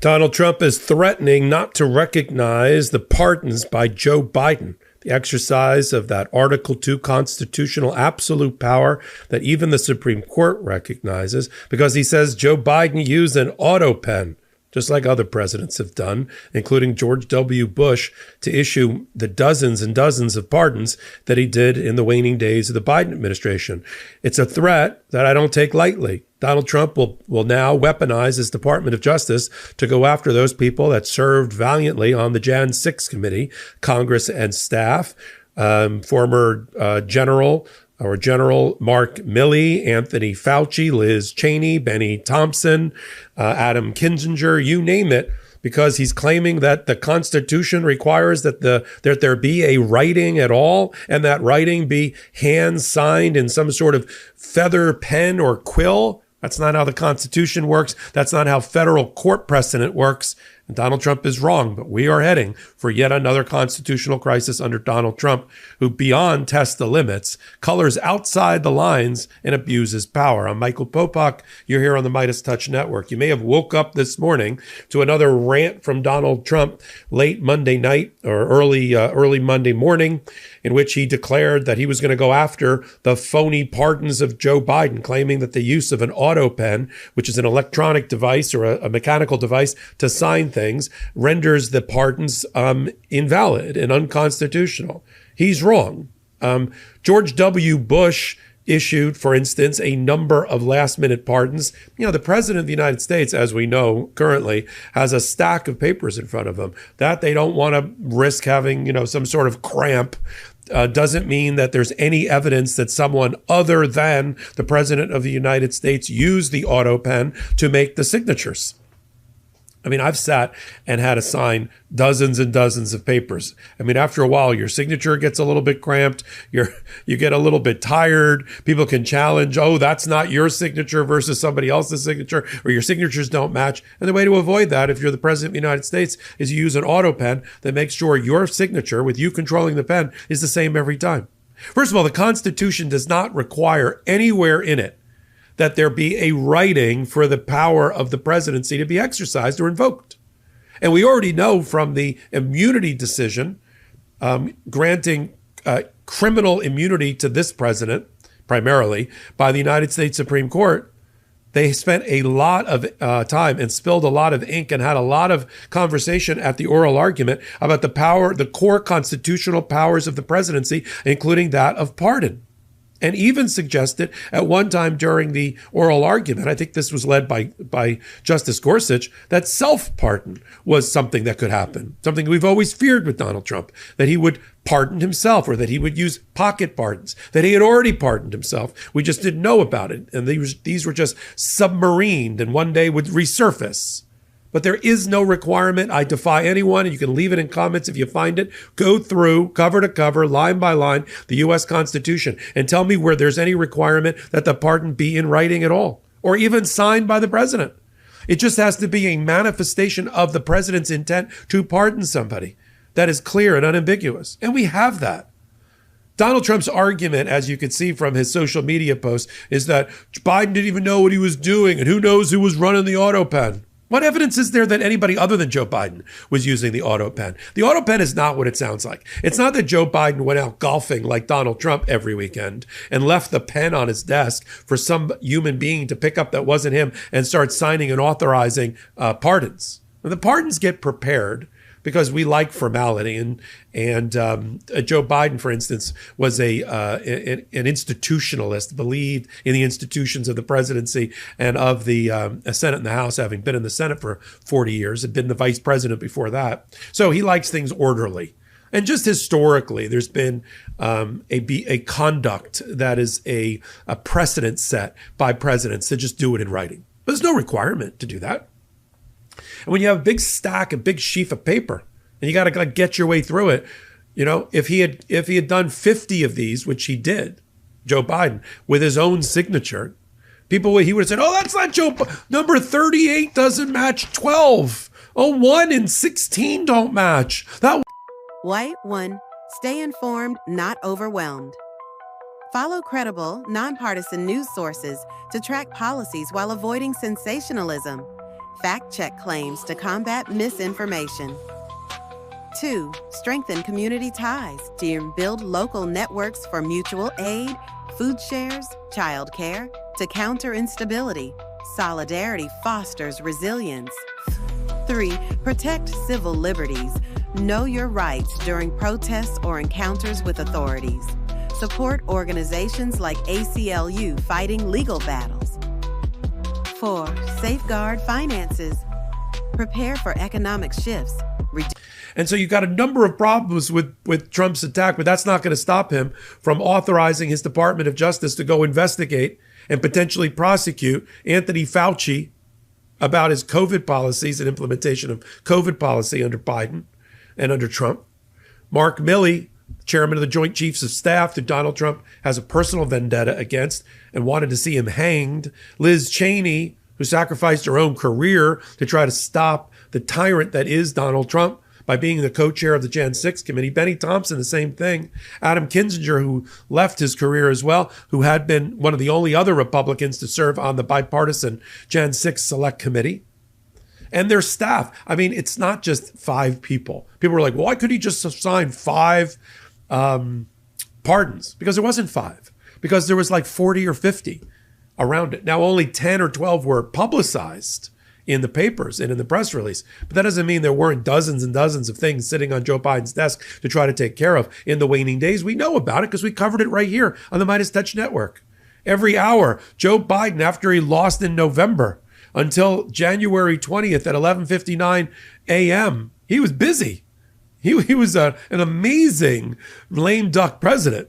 Donald Trump is threatening not to recognize the pardons by Joe Biden, the exercise of that Article 2 constitutional absolute power that even the Supreme Court recognizes, because he says Joe Biden used an auto pen, just like other presidents have done, including George W. Bush, to issue the dozens and dozens of pardons that he did in the waning days of the Biden administration. It's a threat that I don't take lightly. Donald Trump will now weaponize his Department of Justice to go after those people that served valiantly on the JAN.6 committee, Congress and staff, former General Mark Milley, Anthony Fauci, Liz Cheney, Benny Thompson, Adam Kinzinger, you name it, because he's claiming that the Constitution requires that there be a writing at all, and that writing be hand signed in some sort of feather pen or quill. That's not how the Constitution works. That's not how federal court precedent works. And Donald Trump is wrong, but we are heading for yet another constitutional crisis under Donald Trump, who beyond tests the limits, colors outside the lines, and abuses power. I'm Michael Popak. You're here on the Meidastouch Network. You may have woke up this morning to another rant from Donald Trump late Monday night or early Monday morning, in which he declared that he was going to go after the phony pardons of Joe Biden, claiming that the use of an auto pen, which is an electronic device or a mechanical device to sign things, renders the pardons invalid and unconstitutional. He's wrong. George W. Bush issued, for instance, a number of last-minute pardons. You know, the president of the United States, as we know currently, has a stack of papers in front of him that they don't want to risk having, some sort of cramp. Doesn't mean that there's any evidence that someone other than the president of the United States used the auto pen to make the signatures. I mean, I've sat and had to sign dozens and dozens of papers. I mean, after a while, your signature gets a little bit cramped. You get a little bit tired. People can challenge, oh, that's not your signature versus somebody else's signature, or your signatures don't match. And the way to avoid that, if you're the president of the United States, is you use an auto pen that makes sure your signature, with you controlling the pen, is the same every time. First of all, the Constitution does not require anywhere in it that there be a writing for the power of the presidency to be exercised or invoked. And we already know from the immunity decision granting criminal immunity to this president, primarily, by the United States Supreme Court, they spent a lot of time and spilled a lot of ink and had a lot of conversation at the oral argument about the core constitutional powers of the presidency, including that of pardon. And even suggested at one time during the oral argument, I think this was led by Justice Gorsuch, that self-pardon was something that could happen, something we've always feared with Donald Trump, that he would pardon himself or that he would use pocket pardons, that he had already pardoned himself. We just didn't know about it. And these were just submarined and one day would resurface. But there is no requirement. I defy anyone, and you can leave it in comments if you find it. Go through cover to cover, line by line, the U.S. Constitution and tell me where there's any requirement that the pardon be in writing at all, or even signed by the president. It just has to be a manifestation of the president's intent to pardon somebody that is clear and unambiguous. And we have that. Donald Trump's argument, as you could see from his social media posts, is that Biden didn't even know what he was doing, and who knows who was running the auto pen. What evidence is there that anybody other than Joe Biden was using the auto pen? The auto pen is not what it sounds like. It's not that Joe Biden went out golfing like Donald Trump every weekend and left the pen on his desk for some human being to pick up that wasn't him and start signing and authorizing pardons. And the pardons get prepared because we like formality. And Joe Biden, for instance, was an institutionalist, believed in the institutions of the presidency and of the Senate and the House, having been in the Senate for 40 years, had been the vice president before that. So he likes things orderly. And just historically, there's been a conduct that is a precedent set by presidents to just do it in writing. But there's no requirement to do that. And when you have a big stack, a big sheaf of paper, and you got to get your way through it, if he had done 50 of these, which he did, Joe Biden, with his own signature, he would have said, oh, that's not Joe. Number 38 doesn't match 12. Oh, 1 and 16 don't match. White 1. Stay informed, not overwhelmed. Follow credible, nonpartisan news sources to track policies while avoiding sensationalism. Fact-check claims to combat misinformation. 2. Strengthen community ties to build local networks for mutual aid, food shares, childcare, to counter instability. Solidarity fosters resilience. 3. Protect civil liberties. Know your rights during protests or encounters with authorities. Support organizations like ACLU fighting legal battles. 4. Safeguard finances. Prepare for economic shifts. And so you got a number of problems with Trump's attack, but that's not going to stop him from authorizing his Department of Justice to go investigate and potentially prosecute Anthony Fauci about his COVID policies and implementation of COVID policy under Biden and under Trump. Mark Milley, chairman of the Joint Chiefs of Staff, that Donald Trump has a personal vendetta against and wanted to see him hanged. Liz Cheney, who sacrificed her own career to try to stop the tyrant that is Donald Trump by being the co-chair of the JAN.6 committee. Benny Thompson, the same thing. Adam Kinzinger, who left his career as well, who had been one of the only other Republicans to serve on the bipartisan JAN.6 Select Committee. And their staff. I mean, it's not just 5 people. People were like, well, why could he just assign 5 pardons? Because there wasn't 5. Because there was like 40 or 50 around it. Now, only 10 or 12 were publicized in the papers and in the press release. But that doesn't mean there weren't dozens and dozens of things sitting on Joe Biden's desk to try to take care of in the waning days. We know about it because we covered it right here on the Meidastouch Network. Every hour, Joe Biden, after he lost in November, until January 20th at 11:59 a.m., he was busy. He was an amazing lame duck president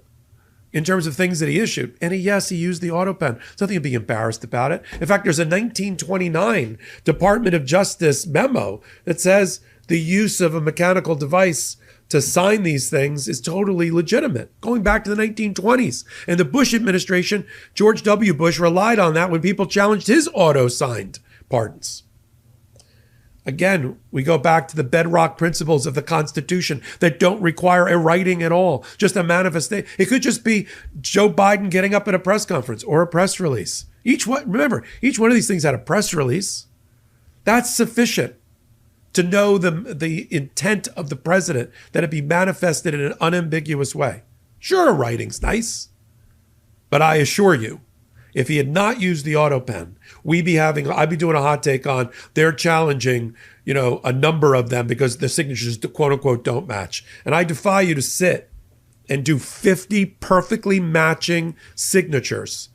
in terms of things that he issued. And yes, he used the auto pen. There's nothing to be embarrassed about it. In fact, there's a 1929 Department of Justice memo that says the use of a mechanical device to sign these things is totally legitimate, going back to the 1920s. And the Bush administration, George W. Bush, relied on that when people challenged his auto-signed pardons. Again, we go back to the bedrock principles of the Constitution that don't require a writing at all, just a manifestation. It could just be Joe Biden getting up at a press conference or a press release. Remember, each one of these things had a press release. That's sufficient to know the intent of the president, that it be manifested in an unambiguous way. Sure, writing's nice, but I assure you, if he had not used the auto pen, I'd be doing a hot take on they're challenging, a number of them because the signatures, quote unquote, don't match. And I defy you to sit and do 50 perfectly matching signatures,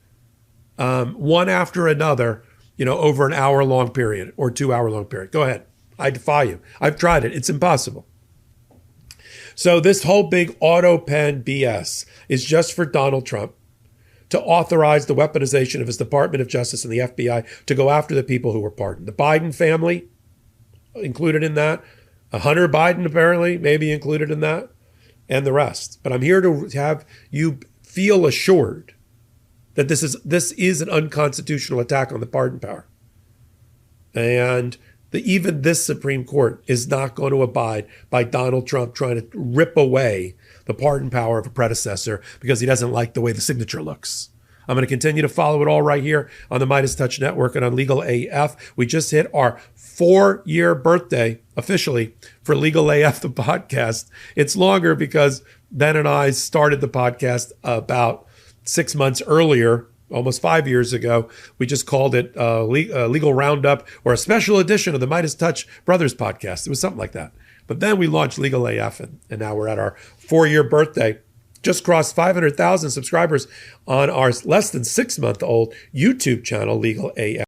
one after another, over an hour-long period or 2-hour-long period. Go ahead. I defy you. I've tried it. It's impossible. So this whole big auto pen BS is just for Donald Trump to authorize the weaponization of his Department of Justice and the FBI to go after the people who were pardoned. The Biden family included in that. Hunter Biden apparently maybe included in that, and the rest. But I'm here to have you feel assured that this is an unconstitutional attack on the pardon power. And even this Supreme Court is not going to abide by Donald Trump trying to rip away the pardon power of a predecessor because he doesn't like the way the signature looks. I'm going to continue to follow it all right here on the Meidastouch Network and on Legal AF. We just hit our 4-year birthday officially for Legal AF, the podcast. It's longer because Ben and I started the podcast about 6 months earlier, almost 5 years ago. We just called it Legal Roundup or a special edition of the Meidastouch Brothers podcast. It was something like that. But then we launched Legal AF, and now we're at our 4-year birthday. Just crossed 500,000 subscribers on our less than 6-month-old YouTube channel, Legal AF.